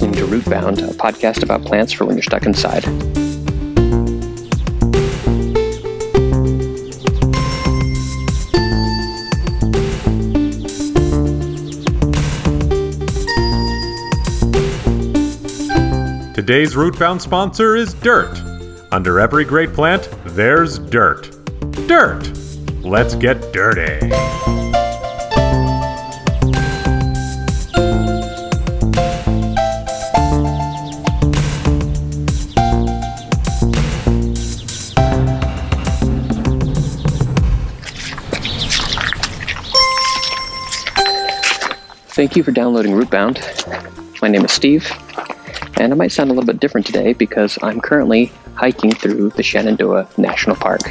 listening to Rootbound, a podcast about plants for when you're stuck inside. Today's Rootbound sponsor is dirt. Under every great plant, there's dirt. Dirt! Let's get dirty. Thank you for downloading Rootbound. My name is Steve, and it might sound a little bit different today because I'm currently hiking through the Shenandoah National Park.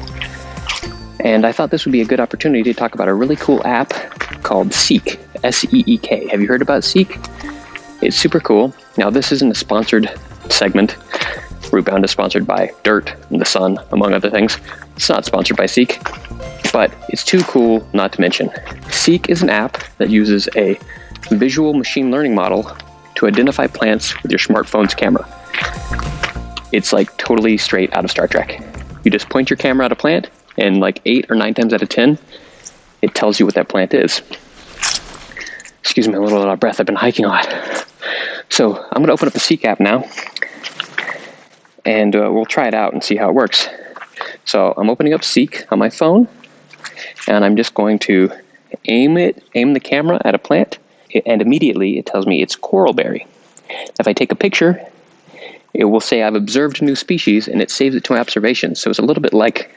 And I thought this would be a good opportunity to talk about a really cool app called Seek, S-E-E-K. Have you heard about Seek? It's super cool. Now, this isn't a sponsored segment. Rootbound is sponsored by Dirt and the Sun, among other things. It's not sponsored by Seek, but it's too cool not to mention. Seek is an app that uses a visual machine learning model to identify plants with your smartphone's camera. It's like totally straight out of Star Trek. You just point your camera at a plant, and like 8 or 9 times out of 10, it tells you what that plant is. Excuse me, a little out of breath. I've been hiking a lot. So I'm going to open up the Seek app now, and we'll try it out and see how it works. So I'm opening up Seek on my phone, and I'm just going to aim the camera at a plant, and immediately it tells me it's coralberry. If I take a picture, it will say I've observed a new species, and it saves it to my observations. So it's a little bit like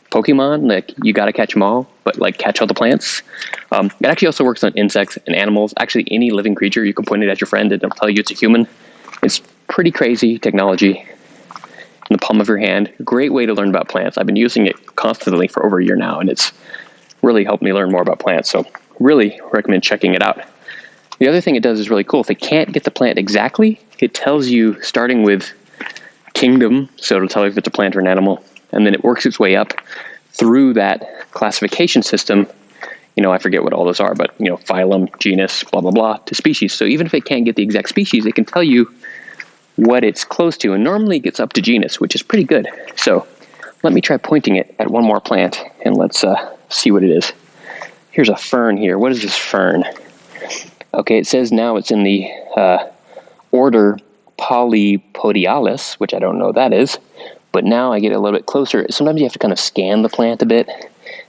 Pokemon, like you got to catch them all, but like catch all the plants. It actually also works on insects and animals. Actually, any living creature, you can point it at your friend and it'll tell you it's a human. It's pretty crazy technology in the palm of your hand. Great way to learn about plants. I've been using it constantly for over a year now, and it's really helped me learn more about plants. So really recommend checking it out. The other thing it does is really cool. If it can't get the plant exactly, it tells you starting with kingdom, so it'll tell you if it's a plant or an animal, and then it works its way up through that classification system. I forget what all those are, but, phylum, genus, blah, blah, blah, to species. So even if it can't get the exact species, it can tell you what it's close to, and normally it gets up to genus, which is pretty good. So let me try pointing it at one more plant, and let's see what it is. Here's a fern here. What is this fern? Okay, it says now it's in the order Polypodialis, which I don't know what that is, but now I get a little bit closer. Sometimes you have to kind of scan the plant a bit.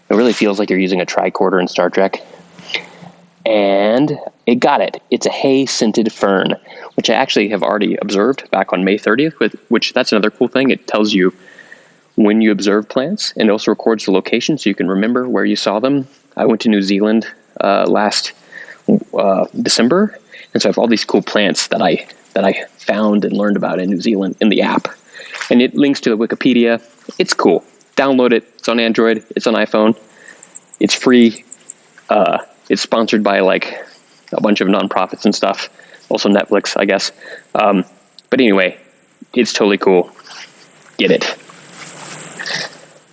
It really feels like you're using a tricorder in Star Trek. And it got it. It's a hay-scented fern, which I actually have already observed back on May 30th, which that's another cool thing. It tells you when you observe plants, and also records the location so you can remember where you saw them. I went to New Zealand last December, and so I have all these cool plants that I found and learned about in New Zealand in the app, and it links to the Wikipedia. It's cool. Download it. It's on Android. It's on iPhone. It's free. It's sponsored by like a bunch of nonprofits and stuff. Also Netflix, I guess. But anyway, it's totally cool. Get it.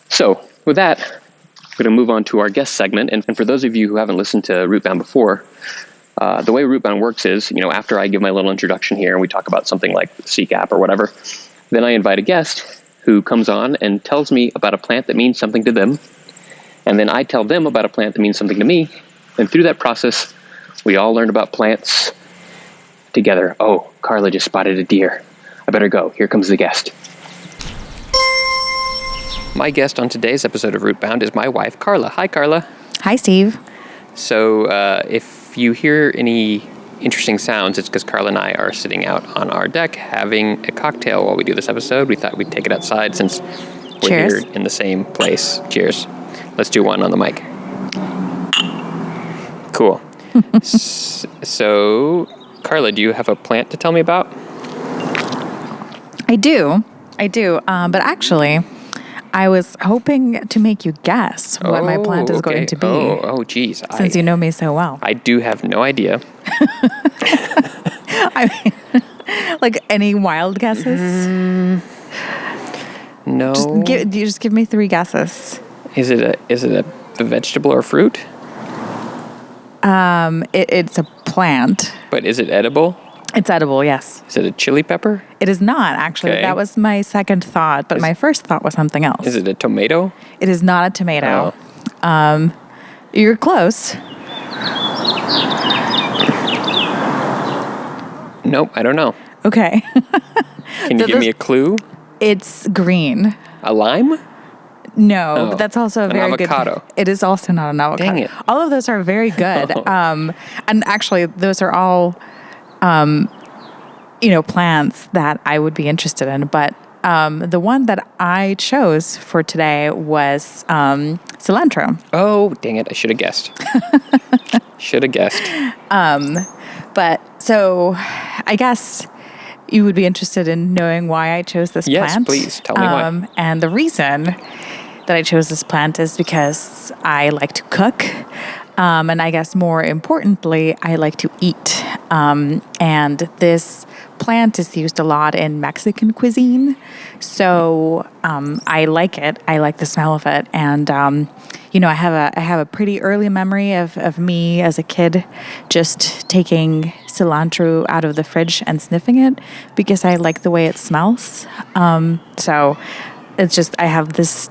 So with that, I'm going to move on to our guest segment. And for those of you who haven't listened to Rootbound before, the way Rootbound works is, after I give my little introduction here and we talk about something like the Seek app or whatever, then I invite a guest who comes on and tells me about a plant that means something to them. And then I tell them about a plant that means something to me. And through that process, we all learn about plants together. Oh, Carla just spotted a deer. I better go. Here comes the guest. My guest on today's episode of Rootbound is my wife, Carla. Hi, Carla. Hi, Steve. So if you hear any interesting sounds, it's because Carla and I are sitting out on our deck having a cocktail while we do this episode. We thought we'd take it outside since we're Cheers. Here in the same place. Cheers. Let's do one on the mic. Cool. So, Carla, do you have a plant to tell me about? I do. But actually, I was hoping to make you guess what my plant is going to be. Oh, geez. Since you know me so well. I do have no idea. I mean, like any wild guesses? No. Just give me 3 guesses. Is it a vegetable or fruit? It's a plant. But is it edible? It's edible, yes. Is it a chili pepper? It is not, actually. Okay. That was my second thought, but my first thought was something else. Is it a tomato? It is not a tomato. Oh. You're close. Nope, I don't know. Okay. Can you give me a clue? It's green. A lime? No, Oh, but that's also a an very avocado. good. It is also not an avocado. Dang it. All of those are very good. Oh. And actually, those are all, plants that I would be interested in. But the one that I chose for today was cilantro. Oh, dang it. I should have guessed. Should have guessed. But so I guess you would be interested in knowing why I chose this Yes, plant. please. Tell me why. And the reason that I chose this plant is because I like to cook. And I guess more importantly, I like to eat. And this plant is used a lot in Mexican cuisine. So I like it. I like the smell of it. And, I have a pretty early memory of me as a kid just taking cilantro out of the fridge and sniffing it because I like the way it smells. So it's just, I have this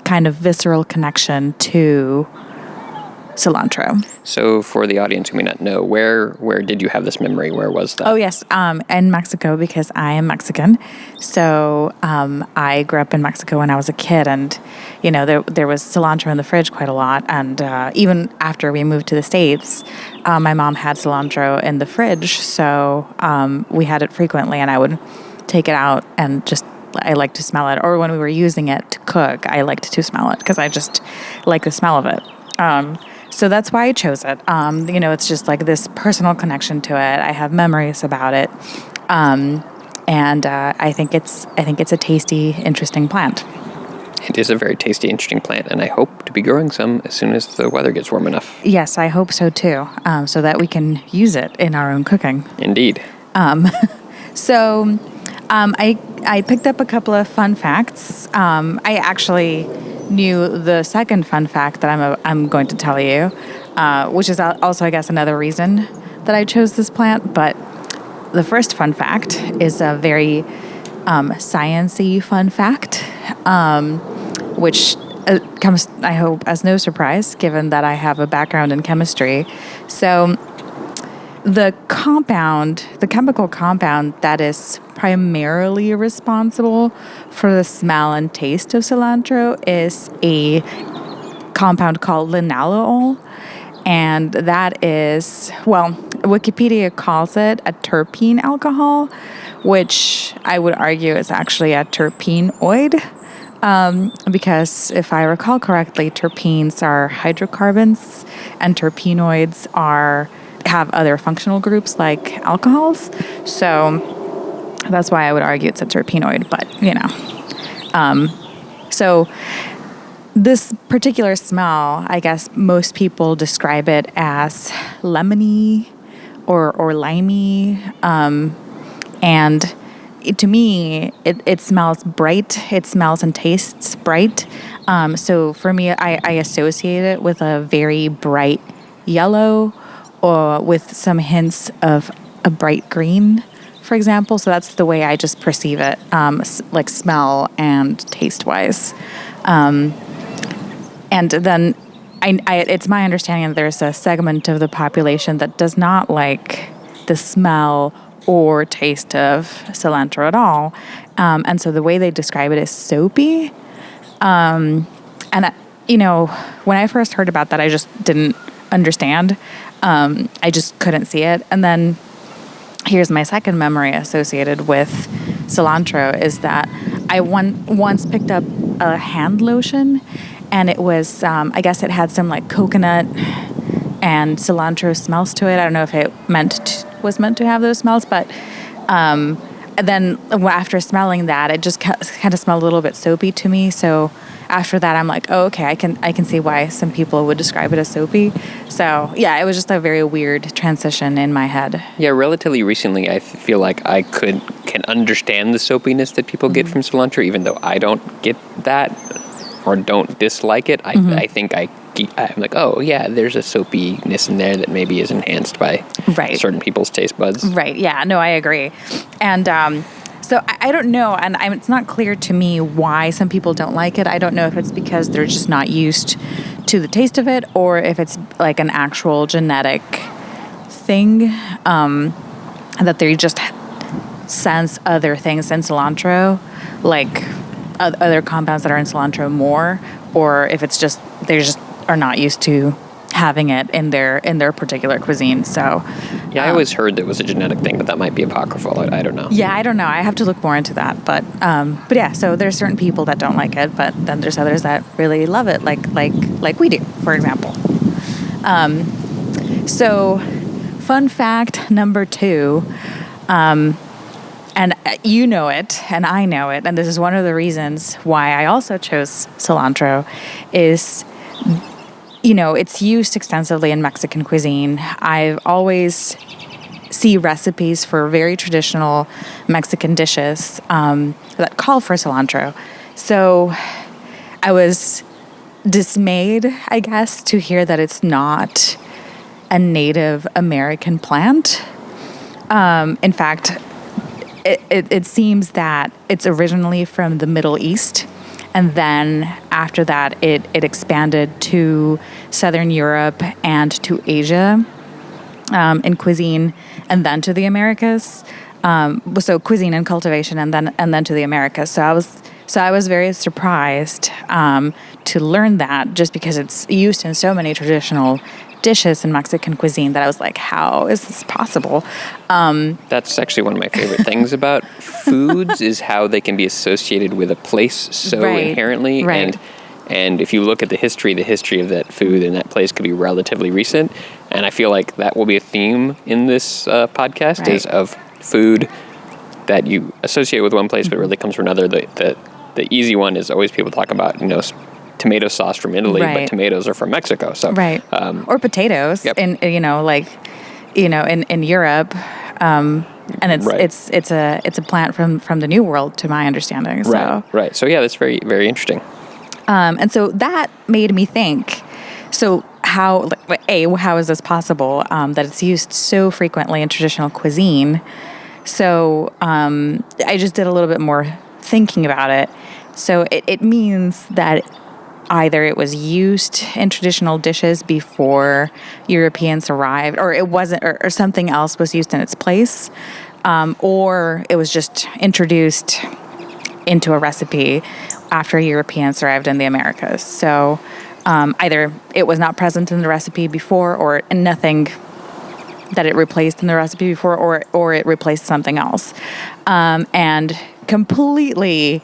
kind of visceral connection to cilantro. So for the audience who may not know, where did you have this memory? Where was that? Oh, yes. In Mexico, because I am Mexican. So I grew up in Mexico when I was a kid, and, there was cilantro in the fridge quite a lot. And even after we moved to the States, my mom had cilantro in the fridge. So we had it frequently, and I would take it out and I like to smell it. Or when we were using it to cook, I liked to smell it because I just like the smell of it. So that's why I chose it. It's just like this personal connection to it. I have memories about it. And I think it's a tasty, interesting plant. It is a very tasty, interesting plant, and I hope to be growing some as soon as the weather gets warm enough. Yes, I hope so too, so that we can use it in our own cooking. Indeed. So I picked up a couple of fun facts. I actually knew the second fun fact that I'm going to tell you, which is also, I guess, another reason that I chose this plant. But the first fun fact is a very science-y fun fact, which comes, I hope, as no surprise, given that I have a background in chemistry. So the chemical compound that is primarily responsible for the smell and taste of cilantro is a compound called linalool. And that is, Wikipedia calls it a terpene alcohol, which I would argue is actually a terpenoid. Because if I recall correctly, terpenes are hydrocarbons and terpenoids have other functional groups like alcohols. So that's why I would argue it's a terpenoid, but so this particular smell, I guess most people describe it as lemony or limey. And to me, it smells bright. It smells and tastes bright. So for me, I associate it with a very bright yellow or with some hints of a bright green, for example. So that's the way I just perceive it, like smell and taste-wise. And then it's my understanding that there's a segment of the population that does not like the smell or taste of cilantro at all. And so the way they describe it is soapy. And, when I first heard about that, I just didn't understand. I just couldn't see it. And then here's my second memory associated with cilantro is that I once picked up a hand lotion, and it was, I guess it had some like coconut and cilantro smells to it. I don't know if it was meant to have those smells, but then after smelling that, it just kind of smelled a little bit soapy to me. So after that, I'm like, oh, okay, I can see why some people would describe it as soapy. So yeah, it was just a very weird transition in my head. Yeah, relatively recently, I feel like I can understand the soapiness that people get from cilantro, even though I don't get that or don't dislike it. I think I I'm like, oh yeah, there's a soapiness in there that maybe is enhanced by certain people's taste buds. Right. Yeah. No, I agree. And so I don't know, and it's not clear to me why some people don't like it. I don't know if it's because they're just not used to the taste of it, or if it's like an actual genetic thing that they just sense other things in cilantro, like other compounds that are in cilantro more, or if it's just they just are not used to having it in their particular cuisine. So yeah, I always heard that it was a genetic thing, but that might be apocryphal. I don't know. Yeah, I don't know. I have to look more into that. But yeah, so there's certain people that don't like it, but then there's others that really love it, like we do, for example. So fun fact number 2, and you know it, and I know it, and this is one of the reasons why I also chose cilantro, is, it's used extensively in Mexican cuisine. I've always see recipes for very traditional Mexican dishes that call for cilantro. So I was dismayed, I guess, to hear that it's not a Native American plant. In fact, it seems that it's originally from the Middle East, and then after that it expanded to Southern Europe and to Asia in cuisine, and then to the Americas. So cuisine and cultivation, and then to the Americas. So I was very surprised to learn that, just because it's used in so many traditional dishes in Mexican cuisine, that I was like, how is this possible? That's actually one of my favorite things about foods, is how they can be associated with a place so inherently. Right. And if you look at the history of that food and that place could be relatively recent. And I feel like that will be a theme in this podcast, is of food that you associate with one place but really comes from another. The easy one is always people talk about, tomato sauce from Italy, but tomatoes are from Mexico. So or potatoes in in Europe, and it's a plant from the New World, to my understanding. So. Right. So yeah, that's very, very interesting. And so that made me think. So how is this possible that it's used so frequently in traditional cuisine? So I just did a little bit more thinking about it. So it means that either it was used in traditional dishes before Europeans arrived, or it wasn't, or something else was used in its place, or it was just introduced into a recipe after Europeans arrived in the Americas. So either it was not present in the recipe before, or nothing that it replaced in the recipe before, or it replaced something else. And completely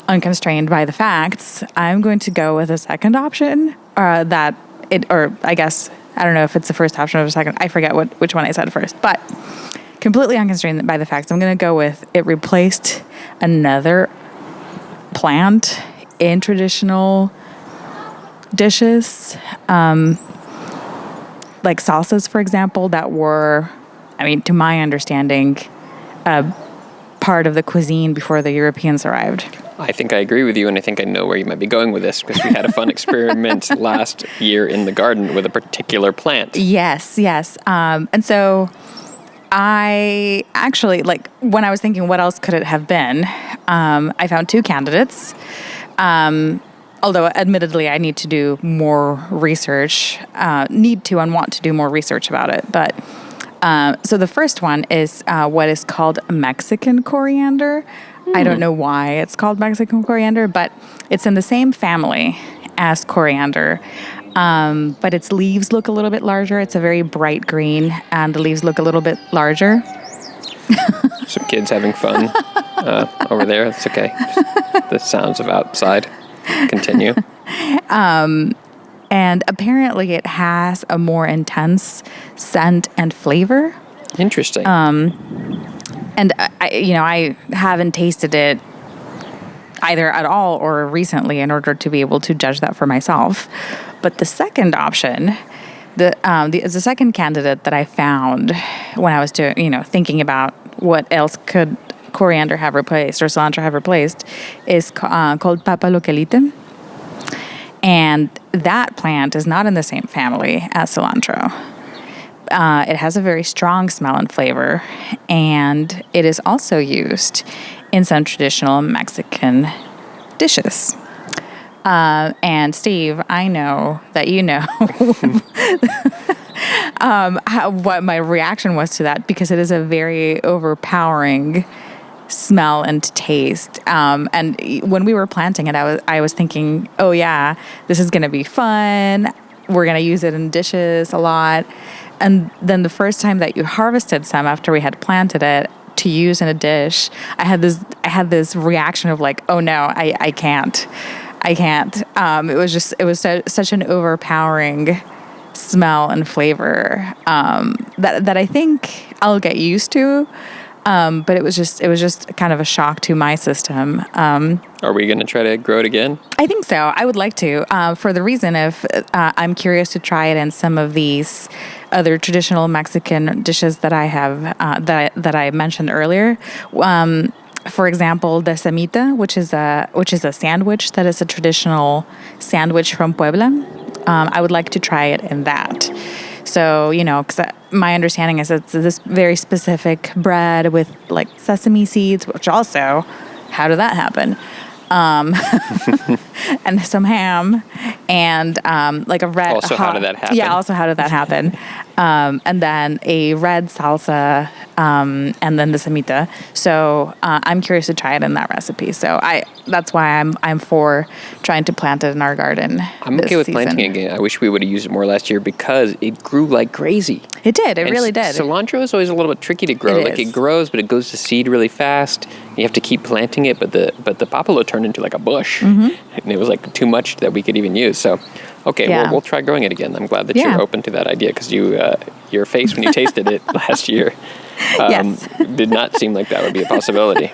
unconstrained by the facts, I'm going to go with a second option, or I guess, I don't know if it's the first option or the second. I forget which one I said first, but completely unconstrained by the facts, I'm going to go with it replaced another plant in traditional dishes, like salsas, for example, that were, to my understanding, part of the cuisine before the Europeans arrived. I think I agree with you, and I think I know where you might be going with this, because we had a fun experiment last year in the garden with a particular plant. Yes. And so I actually, when I was thinking what else could it have been, I found 2 candidates. Although admittedly I need to do more research, and want to do more research about it. But so the first one is what is called Mexican coriander. I don't know why it's called Mexican coriander, but it's in the same family as coriander. But its leaves look a little bit larger. It's a very bright green, and the leaves look a little bit larger. Some kids having fun over there. It's okay. The sounds of outside. Continue. And apparently it has a more intense scent and flavor. Interesting. And I haven't tasted it either at all or recently in order to be able to judge that for myself. But the second option, the second candidate that I found when I was thinking about what else could coriander have replaced or cilantro have replaced, is called papa loquelite. And that plant is not in the same family as cilantro. It has a very strong smell and flavor, and it is also used in some traditional Mexican dishes. And Steve, I know that you know what my reaction was to that, because it is a very overpowering smell and taste. And when we were planting it, I was thinking, oh yeah, this is going to be fun. We're going to use it in dishes a lot. And then the first time that you harvested some after we had planted it to use in a dish, I had this reaction of like, oh no, I can't. It was such an overpowering smell and flavor that I think I'll get used to. But it was just kind of a shock to my system. Are we going to try to grow it again? I think so. I would like to, for the reason of I'm curious to try it in some of these other traditional Mexican dishes that I have that I mentioned earlier. For example, the semita, which is a sandwich that is a traditional sandwich from Puebla. I would like to try it in that. So, because my understanding is it's this very specific bread with like sesame seeds, which also, how did that happen? And some ham and like a red. Also, how did that happen? Yeah, also, how did that happen? And then a red salsa, and then the semita. So I'm curious to try it in that recipe. So that's why I'm for trying to plant it in our garden. I'm okay with planting it again. I wish we would have used it more last year because it grew like crazy. It did. It really did. Cilantro is always a little bit tricky to grow. It grows, but it goes to seed really fast. You have to keep planting it, but the papalo turned into like a bush, and it was like too much that we could even use. So, okay, we'll try growing it again. I'm glad that you're open to that idea because your face when you tasted it last year did not seem like that would be a possibility.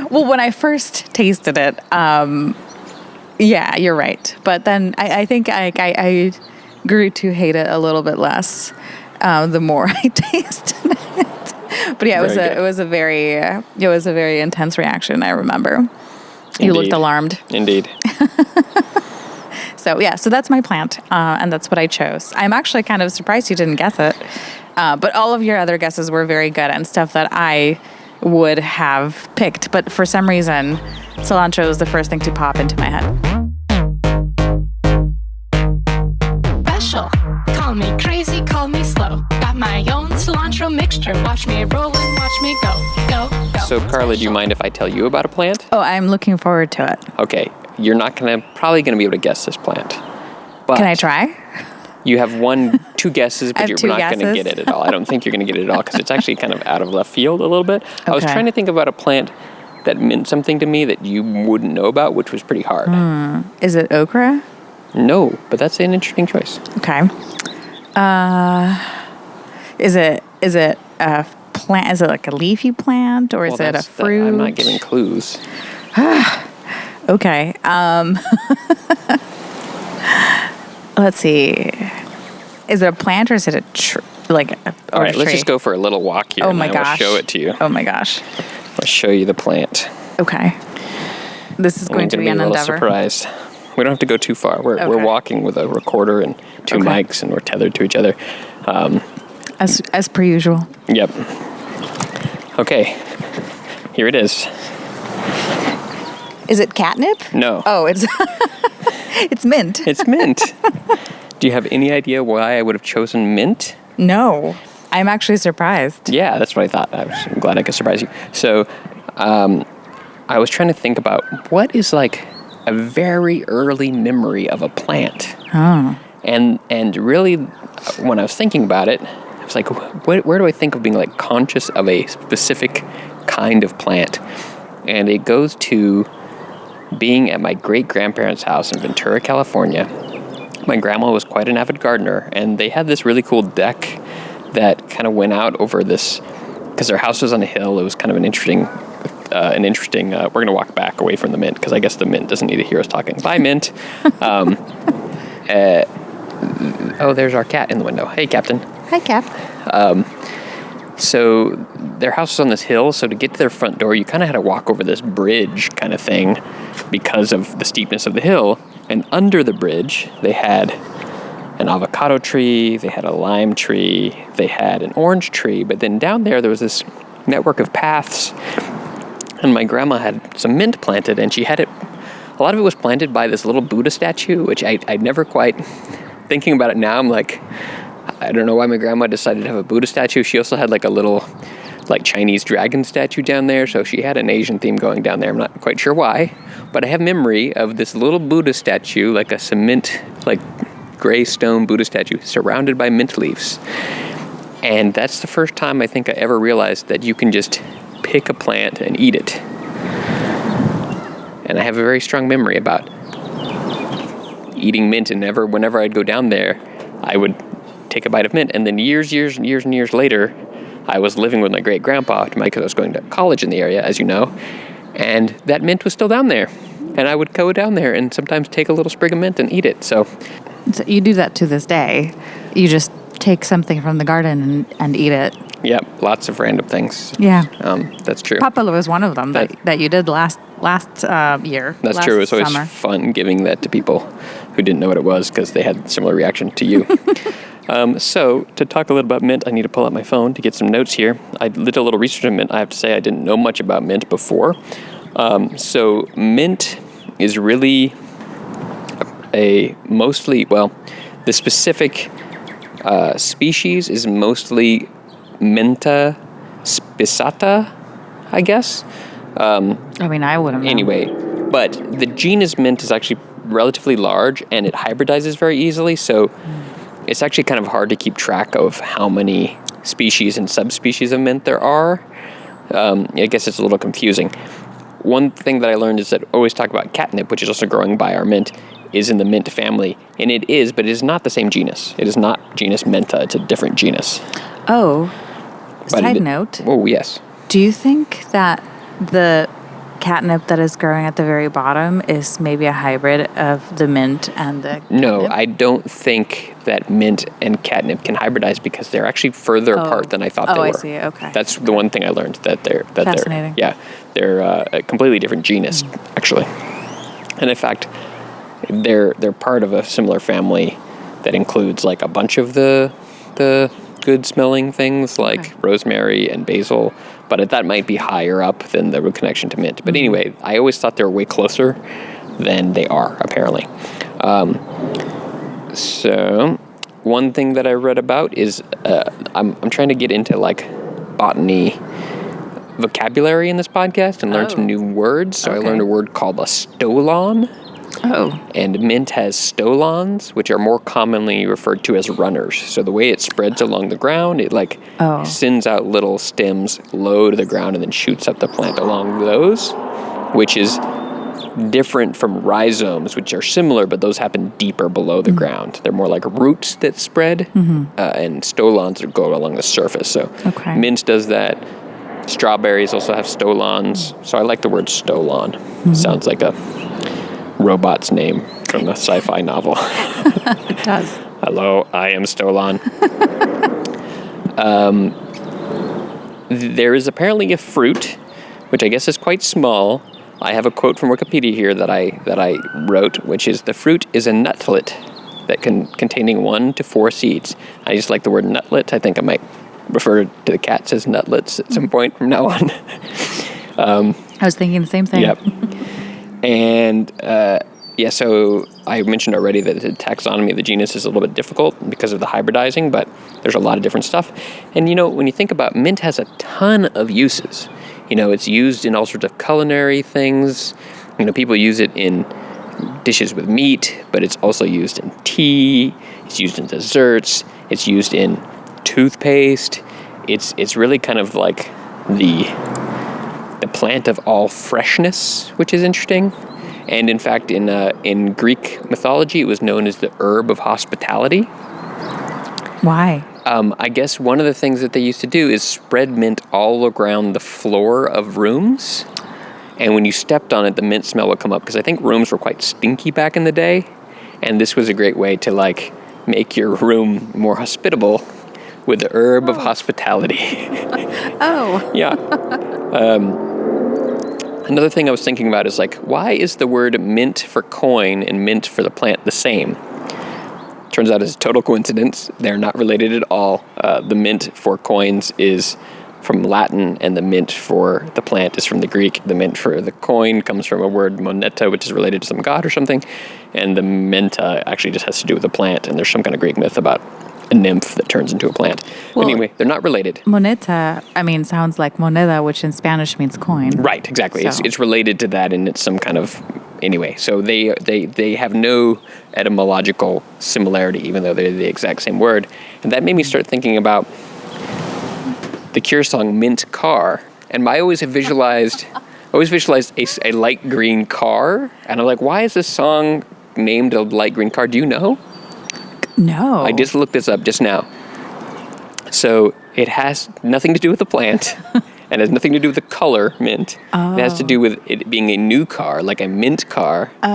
Well, when I first tasted it, yeah, you're right. But then I think I grew to hate it a little bit less the more I tasted it. But yeah, it was a very intense reaction. I remember. Indeed. You looked alarmed. Indeed. So that's my plant, and that's what I chose. I'm actually kind of surprised you didn't guess it, but all of your other guesses were very good and stuff that I would have picked. But for some reason, cilantro was the first thing to pop into my head. Special. Call me crazy, call me slow. Got my own cilantro mixture. Watch me roll and watch me go. So, Carla, do you mind if I tell you about a plant? Oh, I'm looking forward to it. Okay. You're probably going to be able to guess this plant. But can I try? You have two guesses, but you're not going to get it at all. I don't think you're going to get it at all because it's actually kind of out of left field a little bit. Okay. I was trying to think about a plant that meant something to me that you wouldn't know about, which was pretty hard. Is it okra? No, but that's an interesting choice. Okay. Is it a plant? Is it like a leafy plant or is it a fruit? I'm not giving clues. Okay. Let's see. Is it a plant or is it a tree? All right, let's just go for a little walk here. Oh my gosh. I'll show it to you. Oh my gosh. I'll show you the plant. Okay. This is going to be an endeavor. Surprised. We don't have to go too far. We're walking with a recorder and two mics, and we're tethered to each other. As per usual. Yep. Okay. Here it is. Is it catnip? No. Oh, it's it's mint. It's mint. Do you have any idea why I would have chosen mint? No. I'm actually surprised. Yeah, that's what I thought. I'm glad I could surprise you. So, I was trying to think about what is like a very early memory of a plant. Oh. And really, when I was thinking about it, I was like, where do I think of being like conscious of a specific kind of plant? And it goes to being at my great-grandparents' house in Ventura, California. My grandma was quite an avid gardener, and they had this really cool deck that kind of went out over this, because their house was on a hill. It was kind of an interesting, we're going to walk back away from the mint, because I guess the mint doesn't need to hear us talking. Bye, mint. Oh, there's our cat in the window. Hey, Captain. Hi, Cap. So their house was on this hill, so to get to their front door, you kind of had to walk over this bridge kind of thing because of the steepness of the hill. And under the bridge, they had an avocado tree, they had a lime tree, they had an orange tree, but then down there was this network of paths, and my grandma had some mint planted, and she had it, a lot of it was planted by this little Buddha statue, which I'd never quite, thinking about it now, I'm like, I don't know why my grandma decided to have a Buddha statue. She also had like a little like Chinese dragon statue down there, so she had an Asian theme going down there. I'm not quite sure why, but I have memory of this little Buddha statue, like a cement, like gray stone Buddha statue surrounded by mint leaves. And that's the first time I think I ever realized that you can just pick a plant and eat it. And I have a very strong memory about eating mint, and whenever I'd go down there, I would take a bite of mint. And then years later, I was living with my great-grandpa because I was going to college in the area, as you know, and that mint was still down there. And I would go down there and sometimes take a little sprig of mint and eat it. So you do that to this day. You just take something from the garden and eat it. Yep, lots of random things. Yeah. That's true. Papalo was one of them that you did last year. That's true. It was always fun giving that to people who didn't know what it was because they had a similar reaction to you. So to talk a little about mint, I need to pull out my phone to get some notes here. I did a little research on mint. I have to say I didn't know much about mint before. So mint is really the specific species is mostly Menta spicata, I guess. I wouldn't know. Anyway, but the genus mint is actually relatively large and it hybridizes very easily, so it's actually kind of hard to keep track of how many species and subspecies of mint there are. I guess it's a little confusing. One thing that I learned is that I always talk about catnip, which is also growing by our mint, is in the mint family, and it is, but it is not the same genus. It is not genus Menta, it's a different genus. Oh, side note. Oh, yes. Do you think that the catnip that is growing at the very bottom is maybe a hybrid of the mint and the catnip? No, I don't think that mint and catnip can hybridize because they're actually further apart than I thought they were. Oh, I see. Okay. That's the one thing I learned, that they're fascinating. They're a completely different genus, actually. And in fact, they're part of a similar family that includes like a bunch of the good smelling things like rosemary and basil, but that might be higher up than the root connection to mint. But anyway, I always thought they were way closer than they are, apparently. So one thing that I read about is I'm trying to get into like botany vocabulary in this podcast and learn some new words. So I learned a word called a stolon. Oh. And mint has stolons, which are more commonly referred to as runners. So the way it spreads along the ground, it sends out little stems low to the ground and then shoots up the plant along those, which is different from rhizomes, which are similar, but those happen deeper below the ground. They're more like roots that spread, and stolons that go along the surface. So mint does that. Strawberries also have stolons. So I like the word stolon. Sounds like a robot's name from a sci-fi novel. It does. Hello, I am Stolon. There is apparently a fruit, which I guess is quite small. I have a quote from Wikipedia here that I wrote, which is, the fruit is a nutlet containing 1 to 4 seeds. I just like the word nutlet. I think I might refer to the cats as nutlets at some point from now on. I was thinking the same thing. Yep. And, so I mentioned already that the taxonomy of the genus is a little bit difficult because of the hybridizing, but there's a lot of different stuff. And, when you think about mint has a ton of uses. It's used in all sorts of culinary things. People use it in dishes with meat, but it's also used in tea. It's used in desserts. It's used in toothpaste. It's really kind of like the plant of all freshness, which is interesting. And in fact, in Greek mythology, it was known as the herb of hospitality. Why? I guess one of the things that they used to do is spread mint all around the floor of rooms. And when you stepped on it, the mint smell would come up, because I think rooms were quite stinky back in the day. And this was a great way to make your room more hospitable with the herb of hospitality. Oh. Yeah. Another thing I was thinking about is like, why is the word mint for coin and mint for the plant the same? Turns out it's a total coincidence. They're not related at all. The mint for coins is from Latin, and the mint for the plant is from the Greek. The mint for the coin comes from a word moneta, which is related to some god or something, and the menta actually just has to do with the plant, and there's some kind of Greek myth about a nymph that turns into a plant. Well, anyway, they're not related. Moneta, sounds like moneda, which in Spanish means coin. Right, exactly. So. It's related to that, and it's some kind of... Anyway, so they have no etymological similarity, even though they're the exact same word. And that made me start thinking about the Cure song Mint Car. And I always visualized a light green car. And I'm like, why is this song named a light green car? Do you know? No. I just looked this up just now. So it has nothing to do with the plant. And has nothing to do with the color mint. Oh. It has to do with it being a new car, like a mint car. Oh.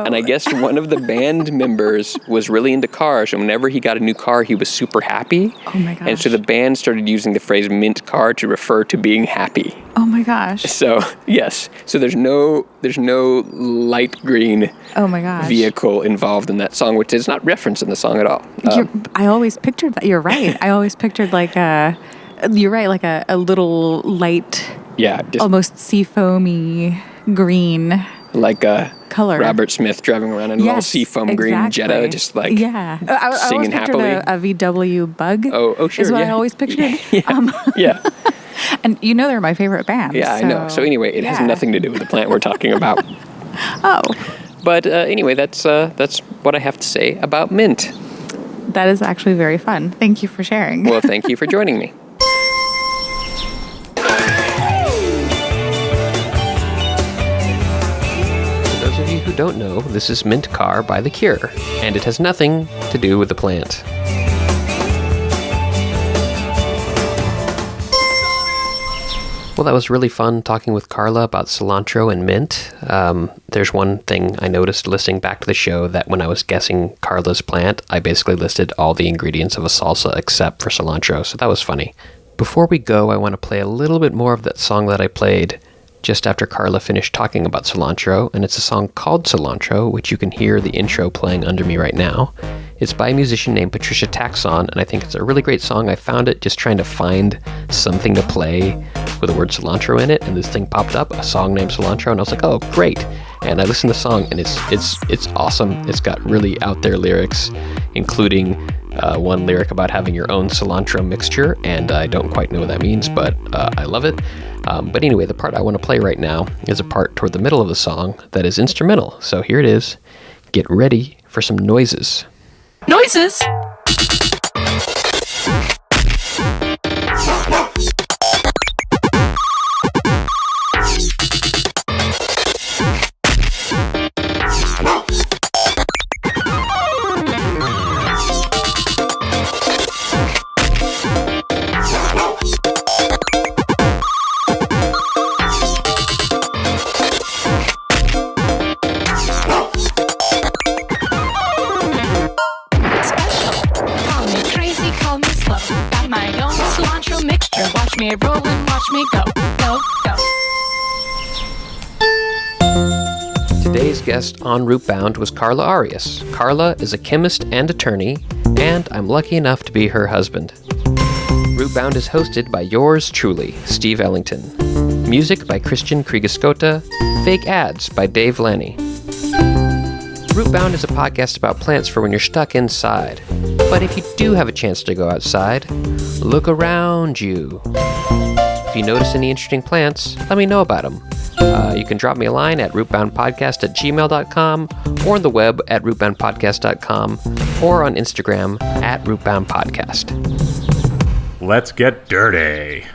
And I guess one of the band members was really into cars, and whenever he got a new car, he was super happy. Oh my gosh. And so the band started using the phrase mint car to refer to being happy. Oh my gosh. So, yes. So there's no light green Oh my gosh. vehicle involved in that song, which is not referenced in the song at all. I always pictured that. You're right. I always pictured you're right, like a little light, just almost sea foamy green like a color. Robert Smith driving around in a little seafoam green Jetta, just like I singing happily. A VW Bug. Oh, sure. Is what yeah. I always pictured. Yeah. And they're my favorite band. Yeah, so, I know. So anyway, it has nothing to do with the plant we're talking about. Oh. But anyway, that's what I have to say about mint. That is actually very fun. Thank you for sharing. Well, thank you for joining me. For those of you who don't know, this is Mint Car by The Cure, and it has nothing to do with the plant. Well, that was really fun talking with Carla about cilantro and mint. There's one thing I noticed listening back to the show, that when I was guessing Carla's plant, I basically listed all the ingredients of a salsa except for cilantro, so that was funny. Before we go, I want to play a little bit more of that song that I played just after Carla finished talking about cilantro, and it's a song called Cilantro, which you can hear the intro playing under me right now. It's by a musician named Patricia Taxon, and I think it's a really great song. I found it just trying to find something to play with the word cilantro in it, and this thing popped up, a song named Cilantro, and I was like, oh, great. And I listened to the song, and it's awesome. It's got really out there lyrics, including one lyric about having your own cilantro mixture, and I don't quite know what that means, but I love it. But anyway, the part I want to play right now is a part toward the middle of the song that is instrumental. So here it is. Get ready for some noises. Noises! Watch me roll and watch me go, go, go. Today's guest on Rootbound was Carla Arias. Carla is a chemist and attorney, and I'm lucky enough to be her husband. Rootbound is hosted by yours truly, Steve Ellington. Music by Christian Kriegescota. Fake ads by Dave Lanny. Rootbound is a podcast about plants for when you're stuck inside. But if you do have a chance to go outside, look around you. If you notice any interesting plants, let me know about them. You can drop me a line at rootboundpodcast@gmail.com, or on the web at rootboundpodcast.com, or on Instagram at rootboundpodcast. Let's get dirty.